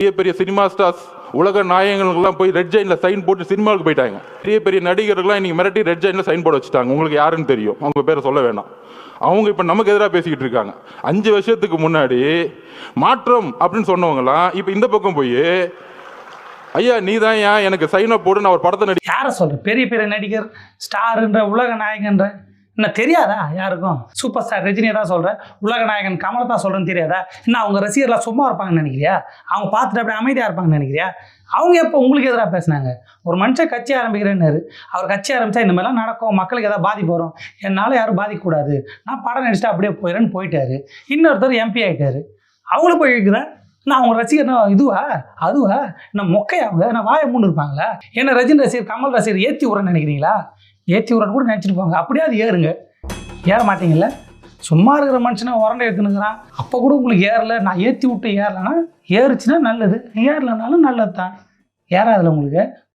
பெரிய பெரிய cinema stars உலக நாயகங்களுக்கெல்லாம் போய் ரெட் ஜெயின்ல சைன் போட்டு சினிமாவுக்கு போயிட்டாங்க. பெரிய பெரிய நடிகர்கள்லாம் இன்னைக்கு மிரட்டி ரெட் ஜெயின்ல சைன் போட வச்சுட்டாங்க. உங்களுக்கு யாருன்னு தெரியும், அவங்க பேரை சொல்ல வேணாம். அவங்க இப்ப நமக்கு எதிராக பேசிக்கிட்டு இருக்காங்க. 5 வருஷத்துக்கு முன்னாடி மாற்றம் அப்படின்னு சொன்னவங்கலாம் இப்ப இந்த பக்கம் போய் ஐயா நீ தான் ஏன் எனக்கு சைன் அப் போடு நான் ஒரு படத்தை நடி. யாரை சொல்ற? பெரிய பெரிய நடிகர், ஸ்டார்ன்ற, உலக நாயகன்ற என்ன தெரியாதா யாருக்கும்? சூப்பர் ஸ்டார் ரஜினியை தான் சொல்கிறேன், உலக நாயகன் கமலை தான் சொல்கிறேன்னு தெரியாதா? என்ன அவங்க ரசிகர்லாம் சும்மா இருப்பாங்கன்னு நினைக்கிறியா? அவங்க பார்த்துட்டு அப்படியே அமைதியாக இருப்பாங்கன்னு நினைக்கிறியா? அவங்க எப்போ உங்களுக்கு எதிராக பேசினாங்க? ஒரு மனுஷன் கட்சி ஆரம்பிக்கிறேன்னாரு. அவர் கட்சி ஆரம்பித்தா இந்த மாதிரிலாம் நடக்கும், மக்களுக்கு எதாவது பாதிப்பு வரும், என்னால் யாரும் பாதிக்கக்கூடாது, நான் படம் நடிச்சுட்டு அப்படியே போயிடுறேன்னு போயிட்டாரு. இன்னொருத்தர் எம்பி ஆகிட்டாரு. அவங்கள போய் கேட்குறேன், நான் அவங்க ரசிகர்னா இதுவா அதுவா? என்ன மொக்கையாங்க? நான் வாயை மூணு இருப்பாங்களா? என்ன ரஜினி ரசிகர், கமல் ரசிகர் ஏற்றி விட்றேன்னு நினைக்கிறீங்களா? ஏற்றி விட்றன்னு கூட நினச்சிருப்பாங்க. அப்படியே அது ஏறுங்க. ஏற மாட்டீங்கல்ல? சும்மா இருக்கிற மனுஷனை உரண்டை எடுத்துனுங்கிறான். அப்போ கூட உங்களுக்கு ஏறலை, நான் ஏற்றி விட்டு ஏறலைன்னா, ஏறுச்சுன்னா நல்லது, ஏறலைனாலும் நல்லது தான். ஏறாதுல உங்களுக்கு.